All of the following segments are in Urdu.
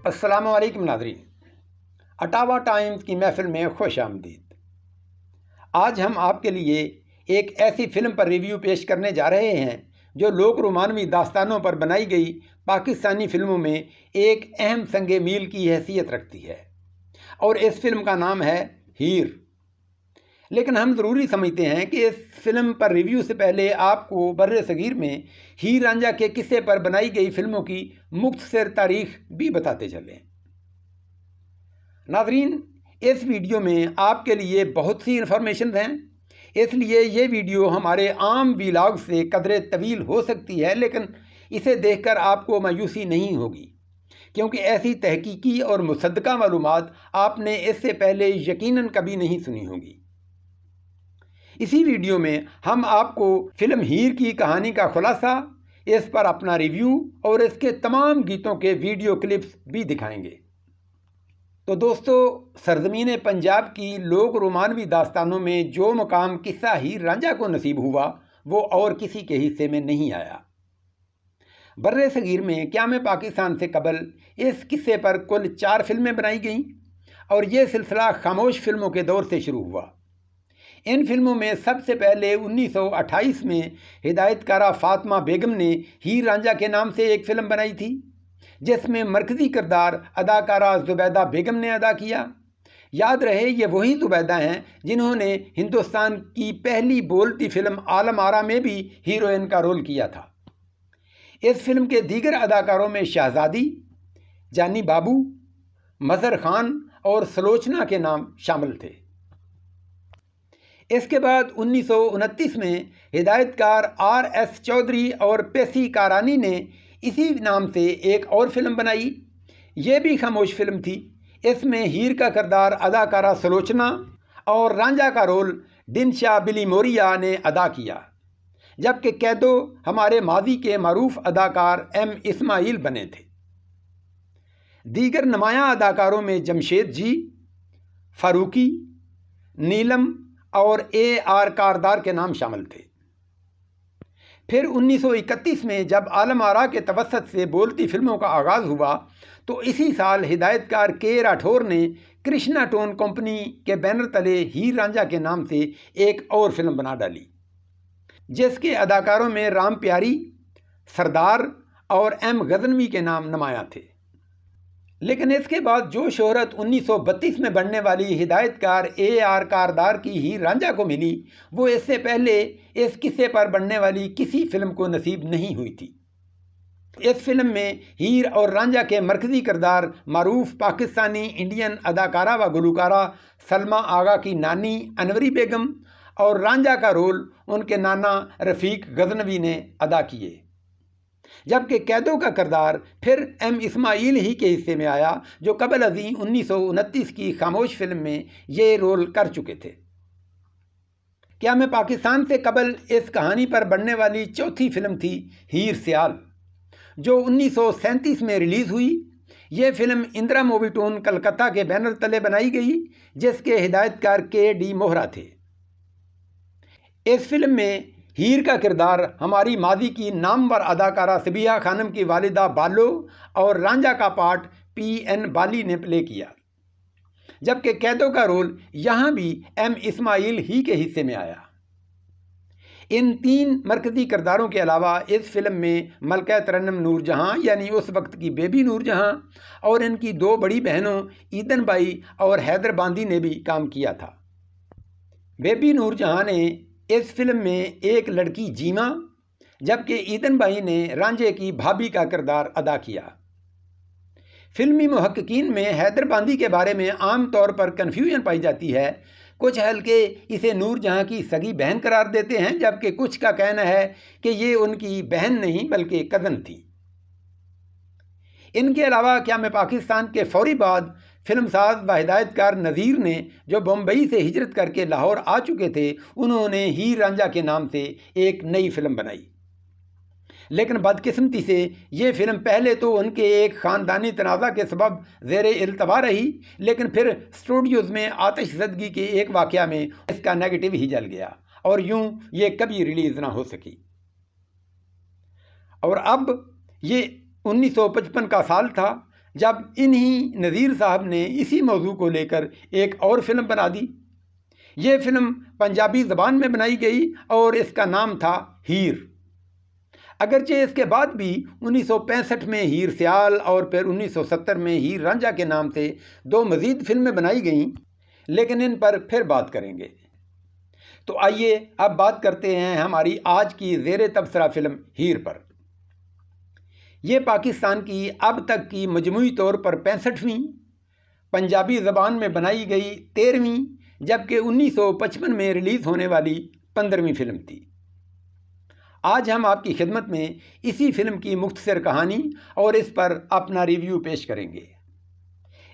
السلام علیکم ناظرین، اٹاوا ٹائمز کی محفل میں خوش آمدید۔ آج ہم آپ کے لیے ایک ایسی فلم پر ریویو پیش کرنے جا رہے ہیں جو لوک رومانوی داستانوں پر بنائی گئی پاکستانی فلموں میں ایک اہم سنگ میل کی حیثیت رکھتی ہے، اور اس فلم کا نام ہے ہیر۔ لیکن ہم ضروری سمجھتے ہیں کہ اس فلم پر ریویو سے پہلے آپ کو بر صغیر میں ہیر رانجھا کے قصے پر بنائی گئی فلموں کی مختصر تاریخ بھی بتاتے چلیں۔ ناظرین، اس ویڈیو میں آپ کے لیے بہت سی انفارمیشن ہیں، اس لیے یہ ویڈیو ہمارے عام ویلاگ سے قدرے طویل ہو سکتی ہے، لیکن اسے دیکھ کر آپ کو مایوسی نہیں ہوگی، کیونکہ ایسی تحقیقی اور مصدقہ معلومات آپ نے اس سے پہلے یقیناً کبھی نہیں سنی ہوگی۔ اسی ویڈیو میں ہم آپ کو فلم ہیر کی کہانی کا خلاصہ، اس پر اپنا ریویو اور اس کے تمام گیتوں کے ویڈیو کلپس بھی دکھائیں گے۔ تو دوستو، سرزمین پنجاب کی لوک رومانوی داستانوں میں جو مقام قصہ ہیر رانجھا کو نصیب ہوا وہ اور کسی کے حصے میں نہیں آیا۔ بر صغیر میں قیام پاکستان سے قبل اس قصے پر کل 4 فلمیں بنائی گئیں، اور یہ سلسلہ خاموش فلموں کے دور سے شروع ہوا۔ ان فلموں میں سب سے پہلے 1928 میں ہدایت کارہ فاطمہ بیگم نے ہیر رانجھا کے نام سے ایک فلم بنائی تھی، جس میں مرکزی کردار اداکارہ زبیدہ بیگم نے ادا کیا۔ یاد رہے، یہ وہی زبیدہ ہیں جنہوں نے ہندوستان کی پہلی بولتی فلم عالم آرا میں بھی ہیروئن کا رول کیا تھا۔ اس فلم کے دیگر اداکاروں میں شہزادی، جانی بابو، مظہر خان اور سلوچنا کے نام شامل تھے۔ اس کے بعد 1929 میں ہدایت کار RS چودھری اور پیسی کارانی نے اسی نام سے ایک اور فلم بنائی۔ یہ بھی خاموش فلم تھی۔ اس میں ہیر کا کردار اداکارہ سلوچنا اور رانجھا کا رول ڈنشا بلی موریا نے ادا کیا، جبکہ قیدو ہمارے ماضی کے معروف اداکار M اسماعیل بنے تھے۔ دیگر نمایاں اداکاروں میں جمشید جی، فاروقی، نیلم اور AR کاردار کے نام شامل تھے۔ پھر 1931 میں جب عالم آرا کے توسط سے بولتی فلموں کا آغاز ہوا تو اسی سال ہدایت کار K راٹھور نے کرشنا ٹون کمپنی کے بینر تلے ہیر رانجھا کے نام سے ایک اور فلم بنا ڈالی، جس کے اداکاروں میں رام پیاری، سردار اور M غزنوی کے نام نمایاں تھے۔ لیکن اس کے بعد جو شہرت 1932 میں بننے والی ہدایت کار AR کاردار کی ہیر رانجھا کو ملی، وہ اس سے پہلے اس قصے پر بننے والی کسی فلم کو نصیب نہیں ہوئی تھی۔ اس فلم میں ہیر اور رانجھا کے مرکزی کردار معروف پاکستانی انڈین اداکارہ و گلوکارہ سلما آغا کی نانی انوری بیگم اور رانجھا کا رول ان کے نانا رفیق غزنوی نے ادا کیے، جبکہ قیدو کا کردار پھر M اسماعیل ہی کے حصے میں آیا، جو قبل ازیں 1929 کی خاموش فلم میں یہ رول کر چکے تھے۔ قیام پاکستان سے قبل اس کہانی پر بننے والی چوتھی فلم تھی ہیر سیال، جو 1937 میں ریلیز ہوئی۔ یہ film Indra Movietone Calcutta کے بینر تلے بنائی گئی، جس کے ہدایت کار KD موہرا تھے۔ اس فلم میں ہیر کا کردار ہماری ماضی کی نامور اداکارہ صبیحہ خانم کی والدہ بالو اور رانجھا کا پارٹ PN بالی نے پلے کیا، جبکہ قیدو کا رول یہاں بھی M اسماعیل ہی کے حصے میں آیا۔ ان 3 مرکزی کرداروں کے علاوہ اس فلم میں ملکہ ترنم نور جہاں یعنی اس وقت کی بیبی نور جہاں اور ان کی 2 بڑی بہنوں ایدن بائی اور حیدر باندی نے بھی کام کیا تھا۔ بیبی نور جہاں نے اس فلم میں ایک لڑکی جیمہ، جبکہ ایدن بائی نے رانجھے کی بھابھی کا کردار ادا کیا۔ فلمی محققین میں حیدر باندی کے بارے میں عام طور پر کنفیوژن پائی جاتی ہے۔ کچھ حلقے اسے نور جہاں کی سگی بہن قرار دیتے ہیں، جبکہ کچھ کا کہنا ہے کہ یہ ان کی بہن نہیں بلکہ کزن تھی۔ ان کے علاوہ قیام پاکستان کے فوری بعد فلم ساز و ہدایت کار نذیر نے، جو بمبئی سے ہجرت کر کے لاہور آ چکے تھے، انہوں نے ہیر رانجھا کے نام سے ایک نئی فلم بنائی۔ لیکن بدقسمتی سے یہ فلم پہلے تو ان کے ایک خاندانی تنازع کے سبب زیر التوا رہی، لیکن پھر اسٹوڈیوز میں آتش زدگی کے ایک واقعہ میں اس کا نیگیٹو ہی جل گیا، اور یوں یہ کبھی ریلیز نہ ہو سکی۔ اور اب یہ 1955 کا سال تھا جب انہی نذیر صاحب نے اسی موضوع کو لے کر ایک اور فلم بنا دی۔ یہ فلم پنجابی زبان میں بنائی گئی اور اس کا نام تھا ہیر۔ اگرچہ اس کے بعد بھی 1965 میں ہیر سیال اور پھر 1970 میں ہیر رانجھا کے نام سے 2 مزید فلمیں بنائی گئیں، لیکن ان پر پھر بات کریں گے۔ تو آئیے اب بات کرتے ہیں ہماری آج کی زیر تبصرہ فلم ہیر پر۔ یہ پاکستان کی اب تک کی مجموعی طور پر 65ویں پنجابی زبان میں بنائی گئی 13ویں جبکہ 1955 میں ریلیز ہونے والی 15ویں فلم تھی۔ آج ہم آپ کی خدمت میں اسی فلم کی مختصر کہانی اور اس پر اپنا ریویو پیش کریں گے۔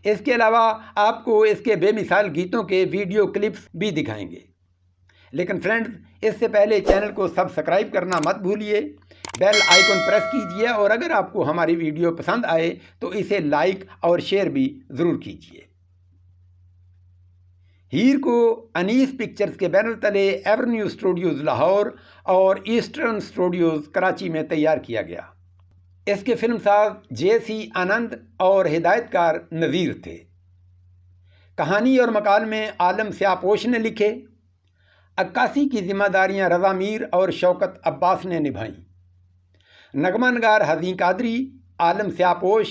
اس کے علاوہ آپ کو اس کے بے مثال گیتوں کے ویڈیو کلپس بھی دکھائیں گے۔ لیکن فرینڈز، اس سے پہلے چینل کو سبسکرائب کرنا مت بھولیے، بیل آئیکن پریس کیجئے اور اگر آپ کو ہماری ویڈیو پسند آئے تو اسے لائک اور شیئر بھی ضرور کیجئے۔ ہیر کو انیس پکچرز کے بینر تلے ایورنیو اسٹوڈیوز لاہور اور ایسٹرن اسٹوڈیوز کراچی میں تیار کیا گیا۔ اس کے فلم ساز JC آنند اور ہدایت کار نذیر تھے۔ کہانی اور مکالمے عالم سیاپوش نے لکھے۔ عکاسی کی ذمہ داریاں رضا میر اور شوکت عباس نے نبھائیں۔ نغمہ نگار حزین قادری، عالم سیاپوش،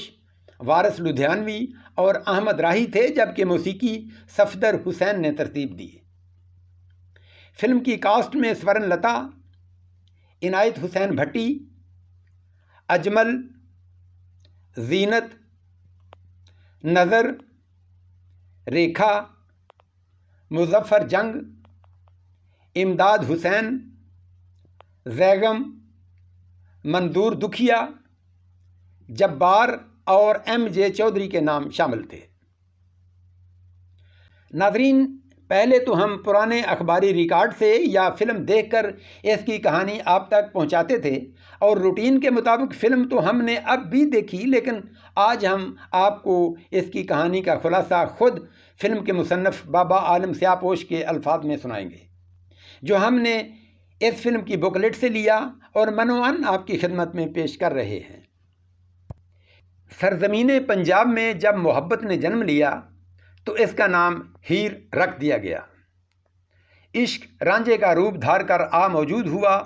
وارث لدھیانوی اور احمد راہی تھے جبکہ موسیقی صفدر حسین نے ترتیب دی۔ فلم کی کاسٹ میں سورن لتا، عنایت حسین بھٹی، اجمل، زینت، نظر، ریکھا، مظفر جنگ، امداد حسین، زیغم، منظور دکھیا، جبار اور MJ چودھری کے نام شامل تھے۔ ناظرین، پہلے تو ہم پرانے اخباری ریکارڈ سے یا فلم دیکھ کر اس کی کہانی آپ تک پہنچاتے تھے اور روٹین کے مطابق فلم تو ہم نے اب بھی دیکھی، لیکن آج ہم آپ کو اس کی کہانی کا خلاصہ خود فلم کے مصنف بابا عالم سیاپوش کے الفاظ میں سنائیں گے، جو ہم نے اس فلم کی بکلیٹ سے لیا اور منوعن آپ کی خدمت میں پیش کر رہے ہیں۔ سرزمین پنجاب میں جب محبت نے جنم لیا تو اس کا نام ہیر رکھ دیا گیا۔ عشق رانجھے کا روپ دھار کر موجود ہوا۔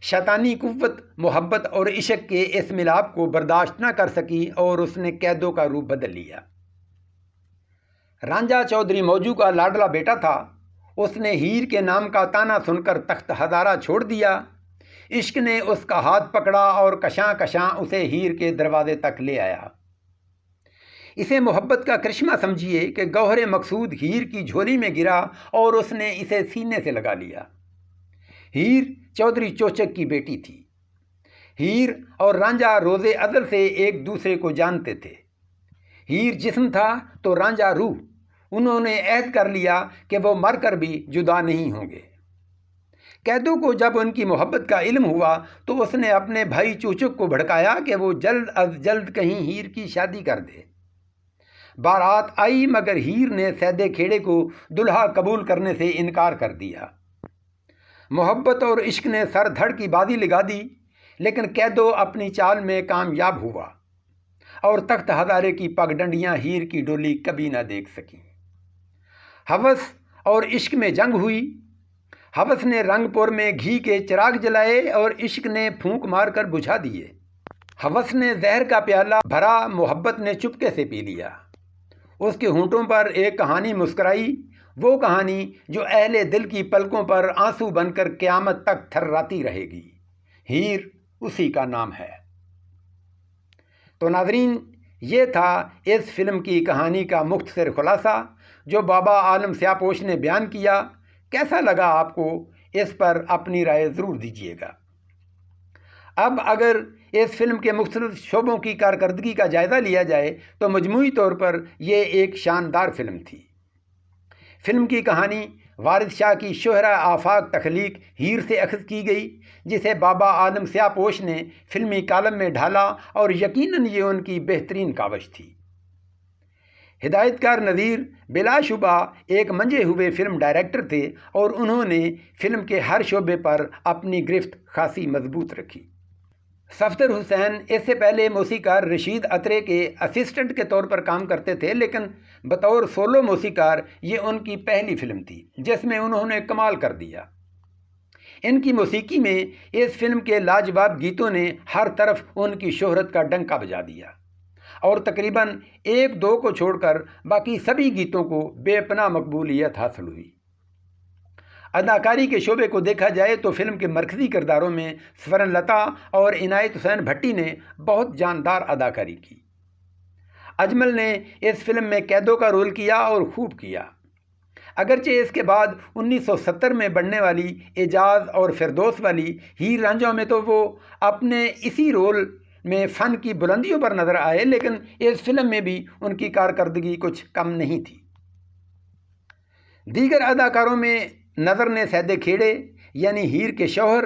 شیطانی قوت محبت اور عشق کے اس ملاپ کو برداشت نہ کر سکی اور اس نے قیدوں کا روپ بدل لیا۔ رانجھا چودھری موجو کا لاڈلا بیٹا تھا۔ اس نے ہیر کے نام کا تانا سن کر تخت ہزارہ چھوڑ دیا۔ عشق نے اس کا ہاتھ پکڑا اور کشاں کشاں اسے ہیر کے دروازے تک لے آیا۔ اسے محبت کا کرشمہ سمجھیے کہ گوہر مقصود ہیر کی جھولی میں گرا اور اس نے اسے سینے سے لگا لیا۔ ہیر چودھری چوچک کی بیٹی تھی۔ ہیر اور رانجھا روز ازل سے ایک دوسرے کو جانتے تھے۔ ہیر جسم تھا تو رانجھا روح۔ انہوں نے عہد کر لیا کہ وہ مر کر بھی جدا نہیں ہوں گے۔ قیدوں کو جب ان کی محبت کا علم ہوا تو اس نے اپنے بھائی چوچک کو بھڑکایا کہ وہ جلد از جلد کہیں ہیر کی شادی کر دے۔ بارات آئی مگر ہیر نے سیدے کھیڑے کو دلہا قبول کرنے سے انکار کر دیا۔ محبت اور عشق نے سر دھڑ کی بازی لگا دی، لیکن قیدو اپنی چال میں کامیاب ہوا اور تخت ہزارے کی پگ ڈنڈیاں ہیر کی ڈولی کبھی نہ دیکھ سکیں۔ ہوس اور عشق میں جنگ ہوئی۔ ہوس نے رنگ پور میں گھی کے چراغ جلائے اور عشق نے پھونک مار کر بجھا دیے۔ ہوس نے زہر کا پیالہ بھرا، محبت نے چپکے سے پی لیا۔ اس کے ہونٹوں پر ایک کہانی مسکرائی، وہ کہانی جو اہل دل کی پلکوں پر آنسو بن کر قیامت تک تھرراتی رہے گی۔ ہیر اسی کا نام ہے۔ تو ناظرین، یہ تھا اس فلم کی کہانی کا مختصر خلاصہ جو بابا عالم سیاپوش نے بیان کیا۔ کیسا لگا آپ کو؟ اس پر اپنی رائے ضرور دیجیے گا۔ اب اگر اس فلم کے مختلف شعبوں کی کارکردگی کا جائزہ لیا جائے تو مجموعی طور پر یہ ایک شاندار فلم تھی۔ فلم کی کہانی وارث شاہ کی شہرہ آفاق تخلیق ہیر سے اخذ کی گئی، جسے بابا عالم سیاپوش نے فلمی کالم میں ڈھالا اور یقیناً یہ ان کی بہترین کاوش تھی۔ ہدایت کار نذیر بلا شبہ ایک منجے ہوئے فلم ڈائریکٹر تھے اور انہوں نے فلم کے ہر شعبے پر اپنی گرفت خاصی مضبوط رکھی۔ صفدر حسین اس سے پہلے موسیقار رشید اترے کے اسسٹنٹ کے طور پر کام کرتے تھے، لیکن بطور سولو موسیقار یہ ان کی پہلی فلم تھی جس میں انہوں نے کمال کر دیا۔ ان کی موسیقی میں اس فلم کے لاجواب گیتوں نے ہر طرف ان کی شہرت کا ڈنکا بجا دیا اور تقریباً 1-2 کو چھوڑ کر باقی سبھی گیتوں کو بے پناہ مقبولیت حاصل ہوئی۔ اداکاری کے شعبے کو دیکھا جائے تو فلم کے مرکزی کرداروں میں سورن لتا اور عنایت حسین بھٹی نے بہت جاندار اداکاری کی۔ اجمل نے اس فلم میں قیدوں کا رول کیا اور خوب کیا، اگرچہ اس کے بعد 1970 میں بننے والی اعجاز اور فردوس والی ہیر رانجھا میں تو وہ اپنے اسی رول میں فن کی بلندیوں پر نظر آئے، لیکن اس فلم میں بھی ان کی کارکردگی کچھ کم نہیں تھی۔ دیگر اداکاروں میں نظر نے سید کھیڑے یعنی ہیر کے شوہر،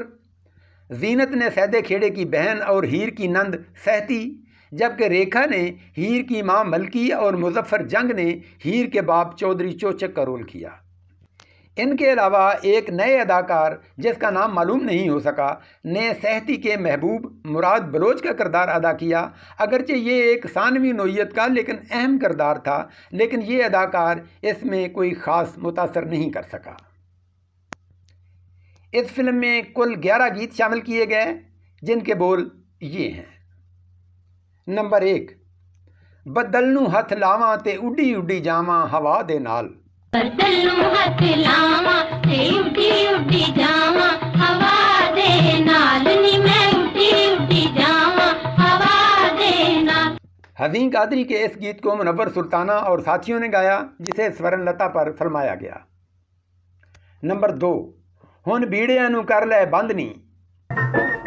زینت نے سید کھیڑے کی بہن اور ہیر کی نند سہتی، جبکہ ریکھا نے ہیر کی ماں ملکی اور مظفر جنگ نے ہیر کے باپ چودھری چوچک کا رول کیا۔ ان کے علاوہ ایک نئے اداکار جس کا نام معلوم نہیں ہو سکا نے سہتی کے محبوب مراد بلوچ کا کردار ادا کیا، اگرچہ یہ ایک ثانوی نوعیت کا لیکن اہم کردار تھا، لیکن یہ اداکار اس میں کوئی خاص متاثر نہیں کر سکا۔ اس فلم میں کل 11 گیت شامل کیے گئے جن کے بول یہ ہیں۔ نمبر 1، بدلنو ہتھ لاواں تے اڈی اڈی جاواں ہوا دے نال، بدلنو ہتھ لاواں تے اڈی اڈی جاواں ہوا دے نال، نی میں اڈی اڈی جاواں ہوا دے نال۔ حزین قادری کے اس گیت کو منور سلطانہ اور ساتھیوں نے گایا جسے سورن لتا پر فلمایا گیا۔ نمبر 2، ہن بیڑیاں نو کر لے بندنی،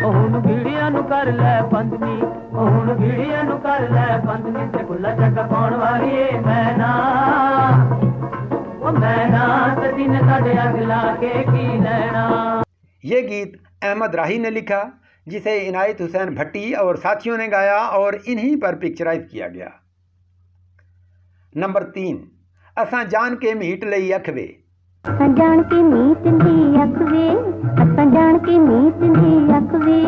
ہن بیڑیاں نو کر لے بندنی، ہن بیڑیاں نو کر لے بندنی، تے کلا جگ پاؤن والی اے مینا، او مینا تے دن ساڈے اگ لا کے کی لینا۔ یہ گیت احمد راہی نے لکھا جسے عنایت حسین بھٹی اور ساتھیوں نے گایا اور انہی پر پکچرائز کیا گیا۔ نمبر 3، اساں جان کے میٹ لئی اکھوے، اساں جان کے میت دی اکھوے، اساں جان کے میت دی اکھوے،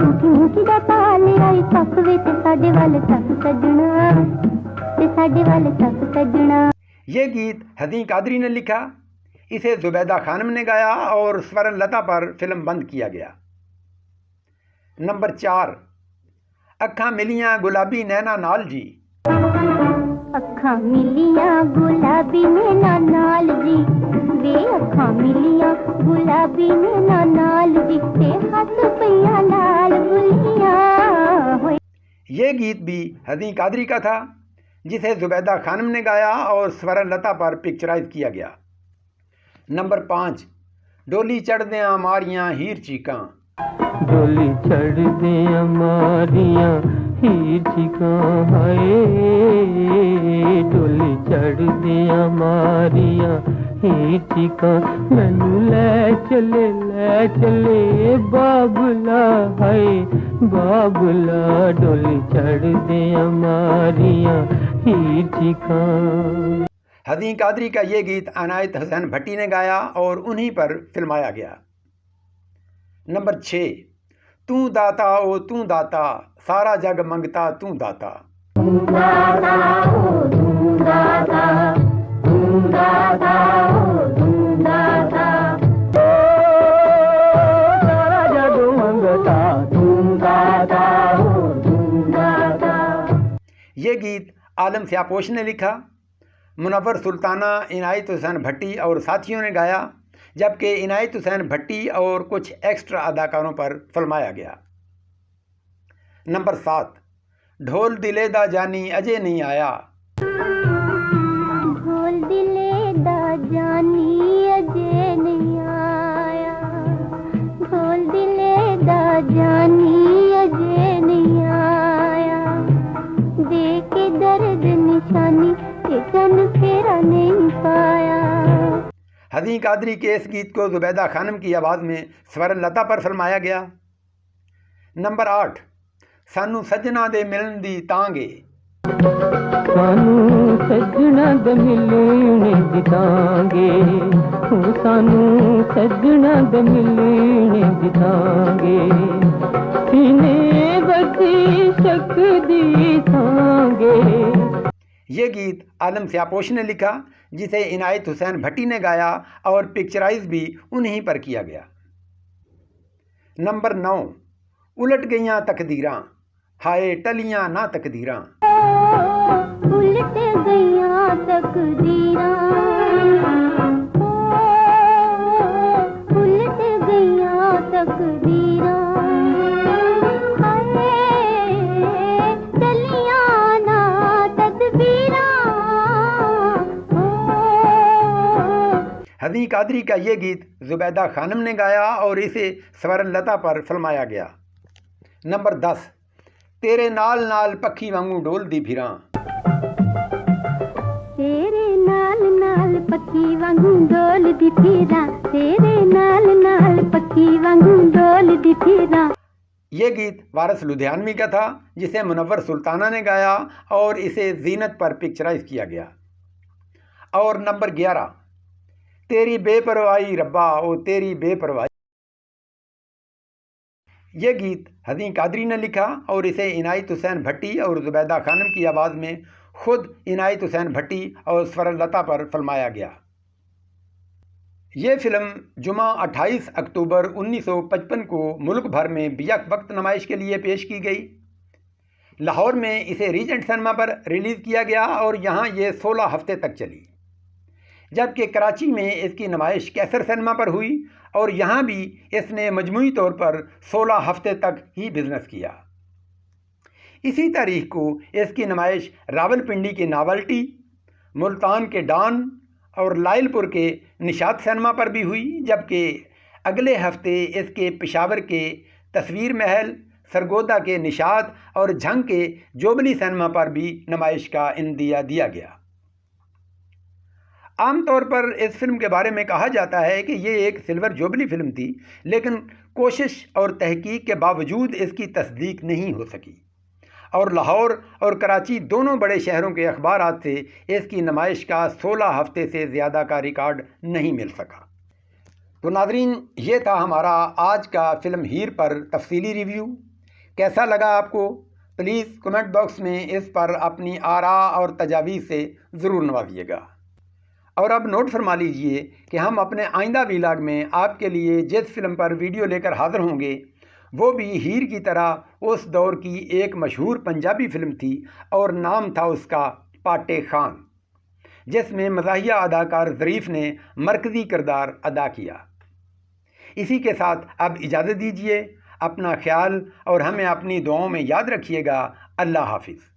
کی کی دا تال آئی تکوے تے ساڈے ول تک سجنا، تے ساڈے ول تک سجنا۔ یہ گیت حزین قادری نے لکھا، اسے زبیدہ خانم نے گایا اور سورن لتا پر فلم بند کیا گیا۔ نمبر 4، اکھاں ملیاں گلابی نینا نال جی، اکھاں ملیاں گلابی نینا نال جی، وے اکھاں ملیاں گلابی نینا نال جی، تے ہاتھ پیا لال بلیاں ہوئے۔ یہ گیت بھی حزین قادری کا تھا جسے زبیدہ خانم نے گایا اور سورن لتا پر پکچرائز کیا گیا۔ نمبر 5، ڈولی چڑھ دیاں ماریاں ہیر چیکاں، ڈولی چڑھ دیاں ماریاں ہیر چیکاں، ہائے ڈولی چڑھ دیاں ماریاں ہیر چیکاں، مینوں لے چلے بابلا، ہائے بابلا ڈولی چڑھ دیاں ماریاں ہیر چیکاں۔ حزین قادری کا یہ گیت عنایت حسین بھٹی نے گایا اور انہی پر فلمایا گیا۔ نمبر 6، توں داتا او توں داتا، سارا جگ منگتا توں داتا، توں داتا او توں داتا، توں داتا او توں داتا، سارا جگ منگتا توں داتا او توں داتا۔ یہ گیت عالم سیاپوش نے لکھا، منور سلطانہ عنایت حسین بھٹی اور ساتھیوں نے گایا، جبکہ عنایت حسین بھٹی اور کچھ ایکسٹرا اداکاروں پر فلمایا گیا۔ نمبر 7، ڈھول دلے دا جانی اجے نہیں آیا، ڈھول دلے دا جانی اجے نہیں آیا، ڈھول دلے دا جانی اجے نہیں آیا، دے کے درد نشانی تے جن پھیرا نہیں پایا۔ حزین قادری کے اس گیت کو زبیدہ خانم کی آواز میں سورن لتا پر فلمایا گیا۔ نمبر 8، سانو سجنا دے ملن دی تانگے، سانو سجنا دے ملنے دی تانگے، سانو سجنا دے ملنے دی تانگے، سینے یہ گیت عالم سیاپوش نے لکھا، جسے عنایت حسین بھٹی نے گایا اور پکچرائز بھی انہی پر کیا گیا۔ نمبر 9، الٹ گئیاں تقدیراں، ہائے ٹلیاں نہ تقدیراں۔ الٹ گئیاں تقدیراں، الٹ گئیاں تقدیراں، ٹلیاں نہ تدبیراں۔ حزیں قادری کا یہ گیت زبیدہ خانم نے گایا اور اسے سورن لتا پر فلمایا گیا۔ نمبر 10، تیرے نال نال پکھی وانگوں ڈول دی پھراں۔ تیرے نال نال پکھی وانگوں ڈول دی پھراں، تیرے نال نال پکھی وانگوں ڈول دی پھراں۔ یہ گیت وارث لدھیانوی کا تھا، جسے منور سلطانہ نے گایا اور اسے زینت پر پکچرائز کیا گیا۔ اور نمبر 11، تیری بے پرواہی ربا او تیری بے پرواہی۔ یہ گیت حزیں قادری نے لکھا اور اسے عنایت حسین بھٹی اور زبیدہ خانم کی آواز میں خود عنایت حسین بھٹی اور سورن لتا پر فلمایا گیا۔ یہ فلم جمعہ 28 اکتوبر 1955 کو ملک بھر میں بیک وقت نمائش کے لیے پیش کی گئی۔ لاہور میں اسے ریجنٹ سنیما پر ریلیز کیا گیا اور یہاں یہ 16 ہفتے تک چلی، جبکہ کراچی میں اس کی نمائش کیسر سنیما پر ہوئی اور یہاں بھی اس نے مجموعی طور پر 16 ہفتے تک ہی بزنس کیا۔ اسی تاریخ کو اس کی نمائش راولپنڈی کے ناولٹی، ملتان کے ڈان اور لائل پور کے نشاط سنیما پر بھی ہوئی، جبکہ اگلے ہفتے اس کے پشاور کے تصویر محل، سرگودا کے نشاط اور جھنگ کے جوبلی سنیما پر بھی نمائش کا عندیہ دیا گیا۔ عام طور پر اس فلم کے بارے میں کہا جاتا ہے کہ یہ ایک سلور جوبلی فلم تھی، لیکن کوشش اور تحقیق کے باوجود اس کی تصدیق نہیں ہو سکی اور لاہور اور کراچی دونوں بڑے شہروں کے اخبارات سے اس کی نمائش کا 16 ہفتے سے زیادہ کا ریکارڈ نہیں مل سکا۔ تو ناظرین، یہ تھا ہمارا آج کا فلم ہیر پر تفصیلی ریویو۔ کیسا لگا آپ کو؟ پلیز کمنٹ باکس میں اس پر اپنی آراء اور تجاویز سے ضرور نوازیے گا۔ اور اب نوٹ فرما لیجئے کہ ہم اپنے آئندہ ویلاگ میں آپ کے لیے جس فلم پر ویڈیو لے کر حاضر ہوں گے وہ بھی ہیر کی طرح اس دور کی ایک مشہور پنجابی فلم تھی اور نام تھا اس کا پاٹے خان، جس میں مزاحیہ اداکار ظریف نے مرکزی کردار ادا کیا۔ اسی کے ساتھ اب اجازت دیجیے، اپنا خیال اور ہمیں اپنی دعاؤں میں یاد رکھیے گا۔ اللہ حافظ۔